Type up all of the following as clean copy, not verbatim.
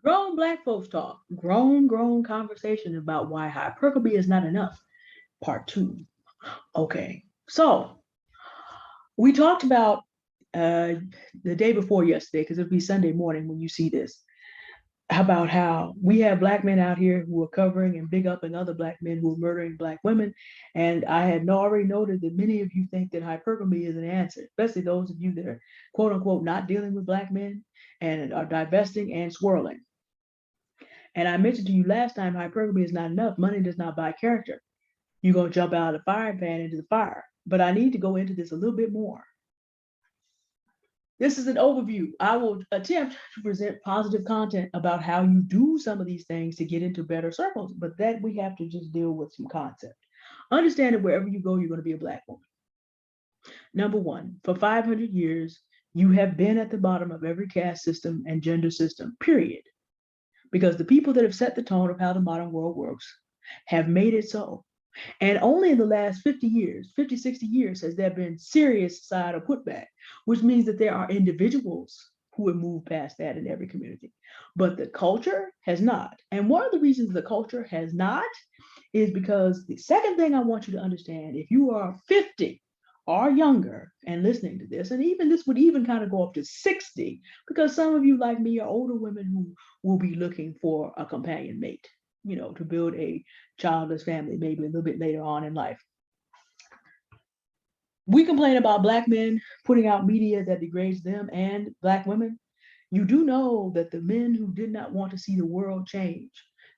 Grown black folks talk. Grown conversation about why hypergamy is not enough. Part two. Okay. So we talked about uh, the day before yesterday, because it'll be Sunday morning when you see this, about how we have black men out here who are covering and big upping other black men who are murdering black women. And I had already noted that many of you think that hypergamy is an answer, especially those of you that are quote unquote not dealing with black men and are divesting and swirling. And I mentioned to you last time, hypergamy is not enough. Money does not buy character. You're going to jump out of the frying pan into the fire. But I need to go into this a little bit more. This is an overview. I will attempt to present positive content about how you do some of these things to get into better circles, but that we have to just deal with some concept. Understand that wherever you go, you're going to be a black woman. Number one, for 500 years, you have been at the bottom of every caste system and gender system, period. Because the people that have set the tone of how the modern world works have made it so. And only in the last 50 years, 50, 60 years, has there been serious societal putback, which means that there are individuals who have moved past that in every community. But the culture has not. And one of the reasons the culture has not is because the second thing I want you to understand, if you are 50 or younger and listening to this, and even this would even kind of go up to 60, because some of you like me are older women who will be looking for a companion mate, to build a childless family, maybe a little bit later on in life. We complain about black men putting out media that degrades them and black women. You do know that the men who did not want to see the world change,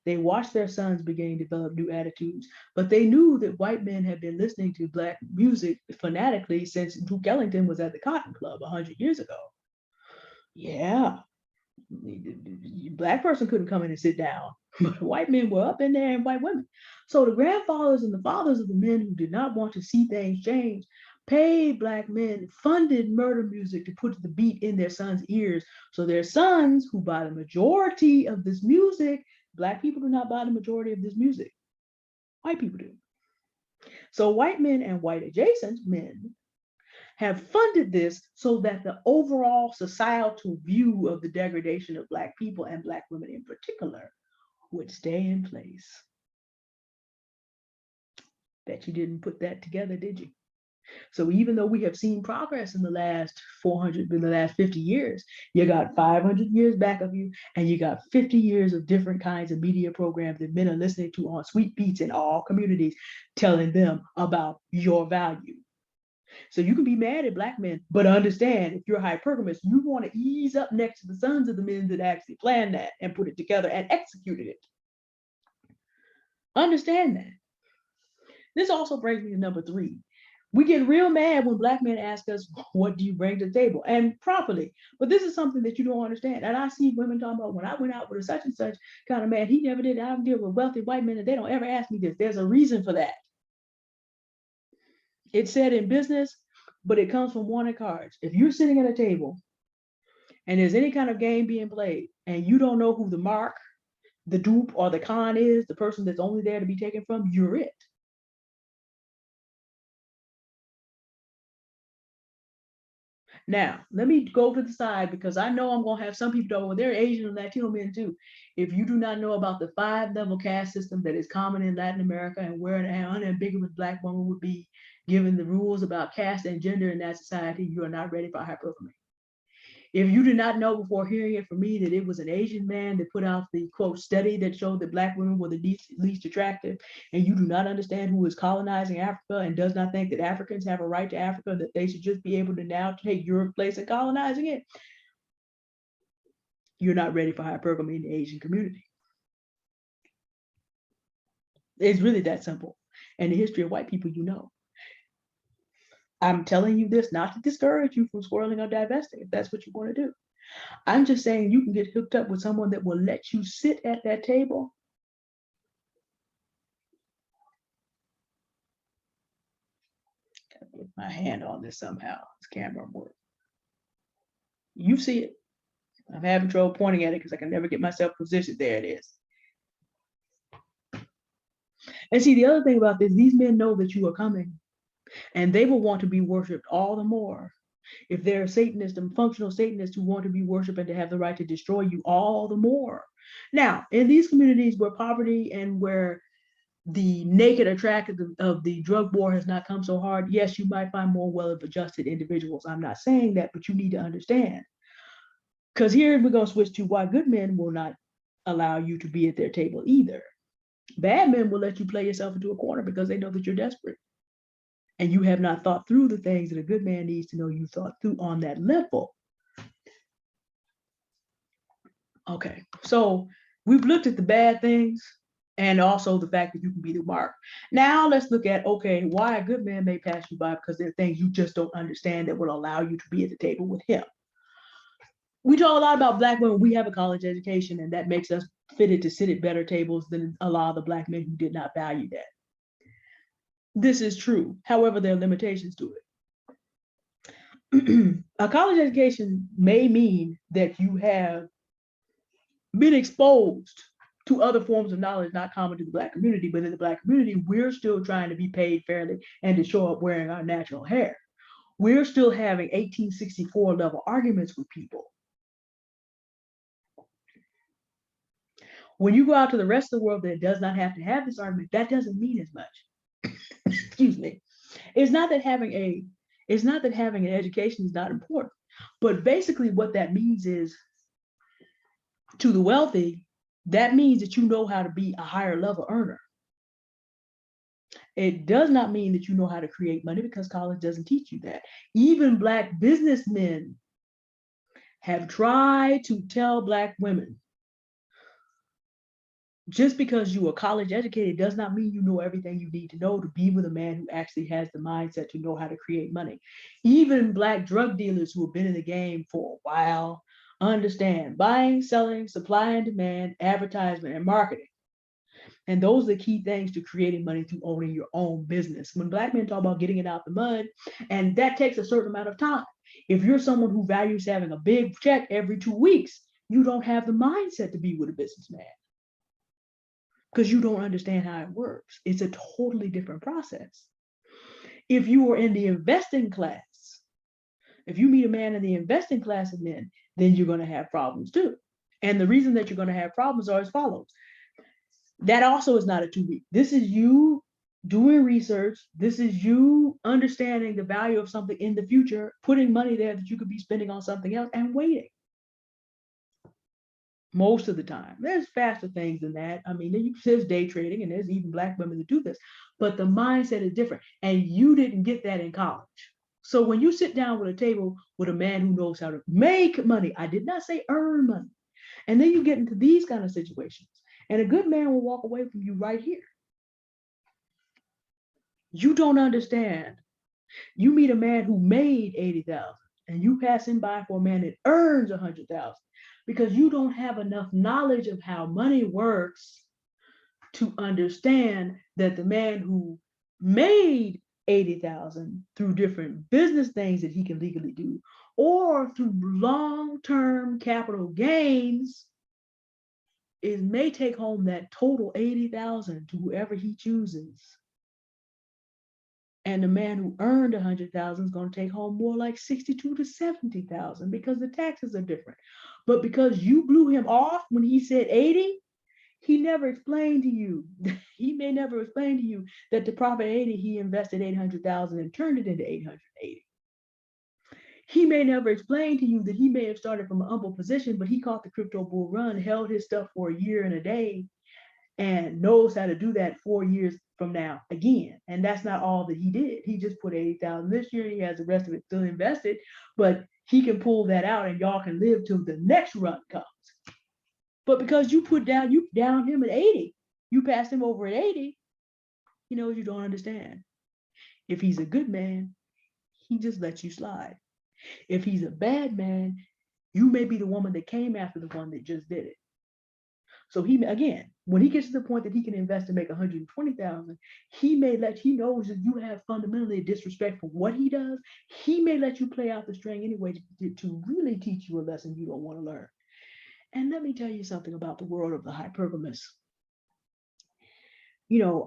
they watched their sons begin to develop new attitudes, but they knew that white men had been listening to black music fanatically since Duke Ellington was at the Cotton Club 100 years ago. Yeah, black person couldn't come in and sit down, but white men were up in there and white women. So the grandfathers and the fathers of the men who did not want to see things change paid black men, funded murder music to put the beat in their sons' ears. So their sons, who buy the majority of this music, black people do not buy the majority of this music. White people do. So white men and white adjacent men have funded this so that the overall societal view of the degradation of black people and black women in particular would stay in place. Bet you didn't put that together, did you? So even though we have seen progress in the last 400, in the last 50 years, you got 500 years back of you, and you got 50 years of different kinds of media programs that men are listening to on sweet beats in all communities, telling them about your value. So you can be mad at black men, but understand if you're a hypergamist, you want to ease up next to the sons of the men that actually planned that and put it together and executed it. Understand that. This also brings me to number three. We get real mad when black men ask us, what do you bring to the table? And properly. But this is something that you don't understand. And I see women talking about, when I went out with a such and such kind of man, he never did. I don't deal with wealthy white men and they don't ever ask me this. There's a reason for that. It's said in business, but it comes from wanted cards. If you're sitting at a table and there's any kind of game being played and you don't know who the mark, the dupe, or the con is, the person that's only there to be taken from, you're it. Now, let me go to the side because I know I'm going to have some people talk, well, they're Asian and Latino men too. If you do not know about the 5-level caste system that is common in Latin America and where an unambiguous black woman would be given the rules about caste and gender in that society, you are not ready for hypergamy. If you did not know before hearing it from me that it was an Asian man that put out the quote study that showed that black women were the least attractive, and you do not understand who is colonizing Africa and does not think that Africans have a right to Africa, that they should just be able to now take your place in colonizing it, you're not ready for hypergamy in the Asian community. It's really that simple. And the history of white people, you know. I'm telling you this not to discourage you from swirling or divesting, if that's what you want to do. I'm just saying you can get hooked up with someone that will let you sit at that table. Gotta get my hand on this somehow. This camera work. You see it. I'm having trouble pointing at it because I can never get myself positioned. There it is. And see, the other thing about this, these men know that you are coming and they will want to be worshiped all the more If there are Satanists and functional Satanists who want to be worshipped and to have the right to destroy you, all the more. Now, in these communities where poverty and where the naked attract of the drug war has not come so hard, yes, you might find more well-adjusted individuals. I'm not saying that, but you need to understand. Because here we're going to switch to why good men will not allow you to be at their table either. Bad men will let you play yourself into a corner because they know that you're desperate. And you have not thought through the things that a good man needs to know you thought through on that level. Okay, so we've looked at the bad things and also the fact that you can be the mark. Now let's look at, okay, why a good man may pass you by, because there are things you just don't understand that will allow you to be at the table with him. We talk a lot about Black women. We have a college education, and that makes us fitted to sit at better tables than a lot of the Black men who did not value that. This is true. However, there are limitations to it. A college education may mean that you have been exposed to other forms of knowledge not common to the Black community, but in the Black community, we're still trying to be paid fairly and to show up wearing our natural hair. We're still having 1864 level arguments with people. When you go out to the rest of the world that does not have to have this argument, that doesn't mean as much. Excuse me. It's not that having an education is not important, but basically what that means is, to the wealthy, that means that you know how to be a higher level earner. It does not mean that you know how to create money, because college doesn't teach you that. Even Black businessmen have tried to tell Black women, just because you are college educated does not mean you know everything you need to know to be with a man who actually has the mindset to know how to create money. Even Black drug dealers who have been in the game for a while understand buying, selling, supply and demand, advertisement, and marketing. And those are the key things to creating money through owning your own business. When Black men talk about getting it out the mud, and that takes a certain amount of time. If you're someone who values having a big check every 2 weeks, you don't have the mindset to be with a businessman, because you don't understand how it works. It's a totally different process. If you are in the investing class, if you meet a man in the investing class of men, then you're going to have problems too. And the reason that you're going to have problems are as follows. That also is not a 2 week. This is you doing research. This is you understanding the value of something in the future, putting money there that you could be spending on something else, and waiting. Most of the time. There's faster things than that. I mean, there's day trading, and there's even Black women that do this, but the mindset is different. And you didn't get that in college. So when you sit down with a table with a man who knows how to make money, I did not say earn money. And then you get into these kind of situations, and a good man will walk away from you right here. You don't understand. You meet a man who made 80,000 and you pass him by for a man that earns 100,000, because you don't have enough knowledge of how money works to understand that the man who made 80,000 through different business things that he can legally do, or through long-term capital gains, may take home that total 80,000 to whoever he chooses. And the man who earned 100,000 is going to take home more like 62 to 70,000, because the taxes are different. But because you blew him off when he said 80, he never explained to you. He may never explain to you that to profit 80, he invested 800,000 and turned it into 880. He may never explain to you that he may have started from an humble position, but he caught the crypto bull run, held his stuff for a year and a day, and knows how to do that 4 years from now again. And that's not all that he did. He just put 80,000 this year. He has the rest of it still invested, but he can pull that out and y'all can live till the next run comes. But because you down him at 80, you passed him over at 80, he knows you don't understand. If he's a good man, he just lets you slide. If he's a bad man, you may be the woman that came after the one that just did it. So again, when he gets to the point that he can invest and make 120,000, he knows that you have fundamentally a disrespect for what he does. He may let you play out the string anyway to really teach you a lesson you don't want to learn. And let me tell you something about the world of the hypergamous.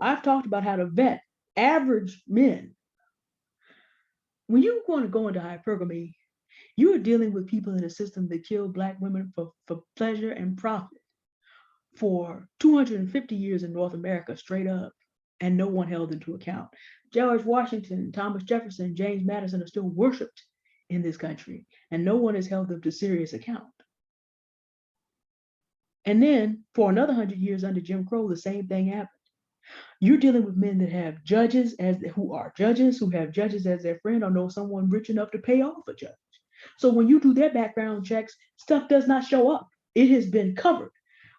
I've talked about how to vet average men when you want to go into hypergamy, you are dealing with people in a system that killed Black women for pleasure and profit for 250 years in North America, straight up, and no one held them to account. George Washington, Thomas Jefferson, James Madison are still worshipped in this country, and no one has held them to serious account. And then for another 100 years under Jim Crow, the same thing happened. You're dealing with men that have judges who are judges, who have judges as their friend, or know someone rich enough to pay off a judge. So when you do their background checks, stuff does not show up. It has been covered.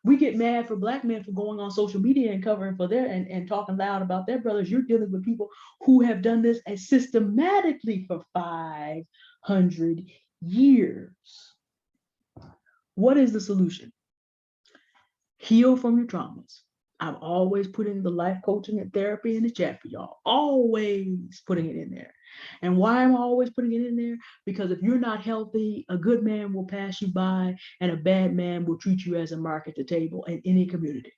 We get mad for Black men for going on social media and covering for and talking loud about their brothers. You're dealing with people who have done this systematically for 500 years. What is the solution? Heal from your traumas. I'm always putting the life coaching and therapy in the chat for y'all. Always putting it in there. And why am I always putting it in there? Because if you're not healthy, a good man will pass you by and a bad man will treat you as a mark at the table in any community.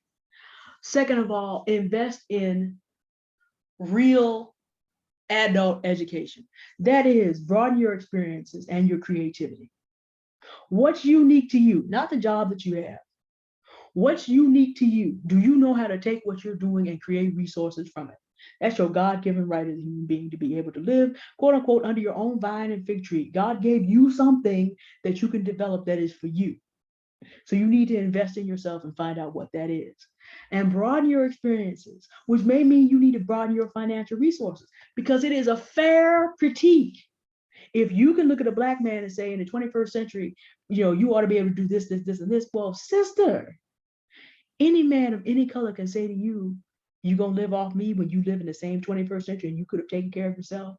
Second of all, invest in real adult education. That is, broaden your experiences and your creativity. What's unique to you, not the job that you have. What's unique to you? Do you know how to take what you're doing and create resources from it? That's your God-given right as a human being to be able to live, quote unquote, under your own vine and fig tree. God gave you something that you can develop that is for you. So you need to invest in yourself and find out what that is. And broaden your experiences, which may mean you need to broaden your financial resources, because it is a fair critique. If you can look at a Black man and say in the 21st century, you ought to be able to do this, and this. Well, sister, any man of any color can say to you, you're going to live off me when you live in the same 21st century and you could have taken care of yourself.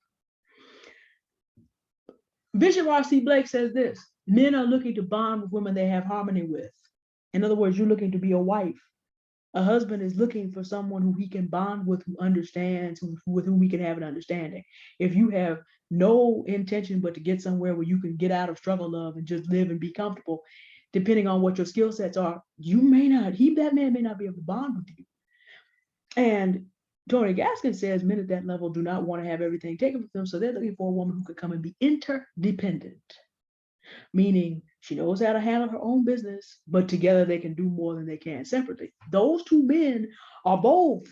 Bishop R.C. Blake says this: men are looking to bond with women they have harmony with. In other words, you're looking to be a wife. A husband is looking for someone who he can bond with, who understands, with whom he can have an understanding. If you have no intention but to get somewhere where you can get out of struggle love and just live and be comfortable, depending on what your skill sets are, that man may not be able to bond with you. And Tony Gaskins says men at that level do not want to have everything taken from them, so they're looking for a woman who could come and be interdependent, meaning she knows how to handle her own business, but together they can do more than they can separately. Those two men are both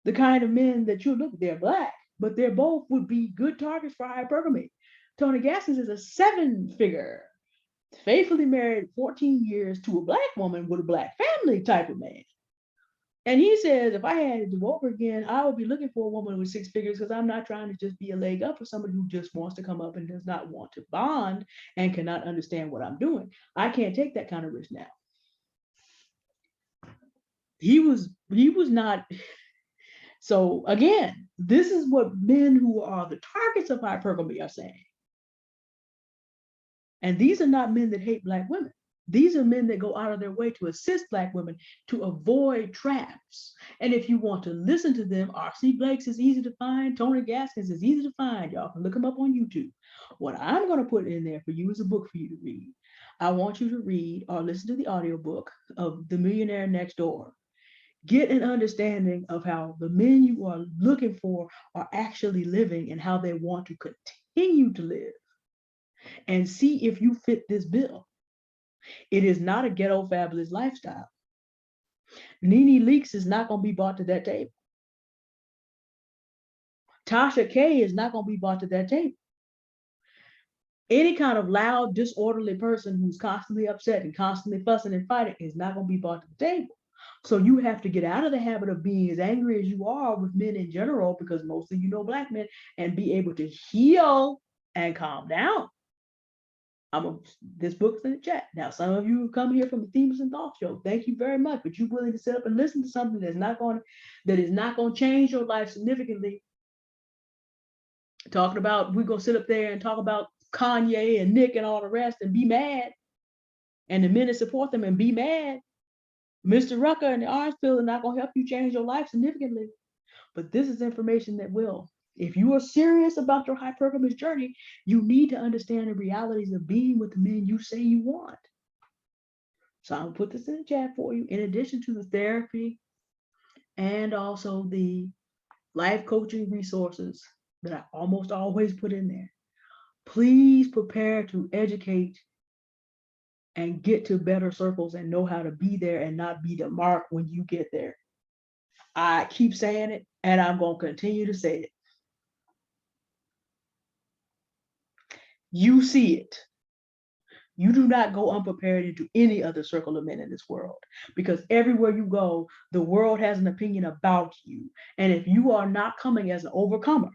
the kind of men that you look, they're Black, but they're both would be good targets for hypergamy. Tony Gaskins is a 7-figure, faithfully married 14 years to a Black woman with a Black family type of man. And he says, if I had to do over again, I would be looking for a woman with 6 figures, because I'm not trying to just be a leg up for somebody who just wants to come up and does not want to bond and cannot understand what I'm doing. I can't take that kind of risk now. He was not. So again, this is what men who are the targets of hypergamy are saying. And these are not men that hate Black women. These are men that go out of their way to assist Black women to avoid traps. And if you want to listen to them, R.C. Blake's is easy to find. Tony Gaskins is easy to find. Y'all can look them up on YouTube. What I'm going to put in there for you is a book for you to read. I want you to read or listen to the audiobook of The Millionaire Next Door. Get an understanding of how the men you are looking for are actually living and how they want to continue to live. And see if you fit this bill. It is not a ghetto fabulous lifestyle. Nene Leakes is not going to be brought to that table. Tasha K is not going to be brought to that table. Any kind of loud, disorderly person who's constantly upset and constantly fussing and fighting is not going to be brought to the table. So you have to get out of the habit of being as angry as you are with men in general, because mostly Black men, and be able to heal and calm down. This book's in the chat. Now, some of you come here from the Themes and Thoughts show. Thank you very much. But you're willing to sit up and listen to something that is not going to change your life significantly. We're going to sit up there and talk about Kanye and Nick and all the rest and be mad. And the men that support them and be mad. Mr. Rucker and the Orange Pill are not going to help you change your life significantly. But this is information that will. If you are serious about your hypergamous journey, you need to understand the realities of being with the men you say you want. So I'll put this in the chat for you, in addition to the therapy and also the life coaching resources that I almost always put in there. Please prepare to educate and get to better circles and know how to be there and not be the mark when you get there. I keep saying it and I'm going to continue to say it. You see it. You do not go unprepared into any other circle of men in this world, because everywhere you go, the world has an opinion about you. And if you are not coming as an overcomer,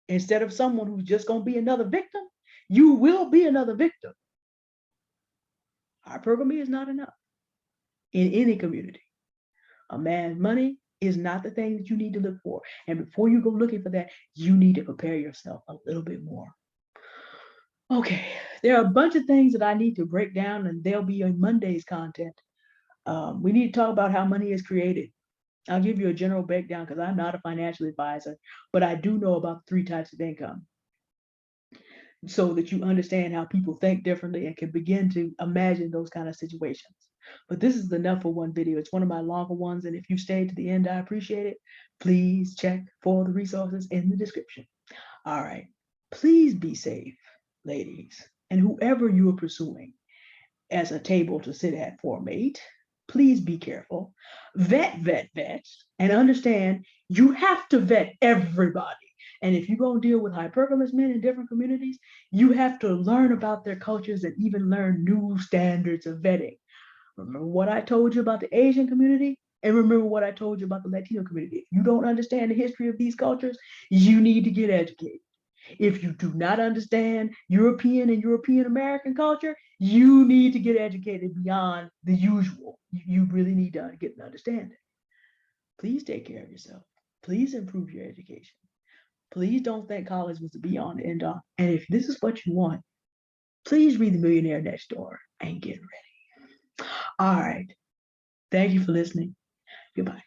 instead of someone who's just going to be another victim, you will be another victim. Hypergamy is not enough in any community. A man's money is not the thing that you need to look for. And before you go looking for that, you need to prepare yourself a little bit more. Okay, there are a bunch of things that I need to break down, and they'll be in Monday's content. We need to talk about how money is created. I'll give you a general breakdown because I'm not a financial advisor, but I do know about 3 types of income so that you understand how people think differently and can begin to imagine those kind of situations. But this is enough for one video. It's one of my longer ones, and if you stayed to the end, I appreciate it. Please check for the resources in the description. All right, please be safe, ladies, and whoever you are pursuing as a table to sit at for a mate, please be careful. Vet, and understand you have to vet everybody. And if you're going to deal with hypergamous men in different communities, you have to learn about their cultures and even learn new standards of vetting. Remember what I told you about the Asian community? And remember what I told you about the Latino community. If you don't understand the history of these cultures, you need to get educated. If you do not understand European and European American culture, you need to get educated beyond the usual. You really need to get an understanding. Please take care of yourself. Please improve your education. Please don't think college was the be on and end all. And if this is what you want, please read The Millionaire Next Door and get ready. All right. Thank you for listening. Goodbye.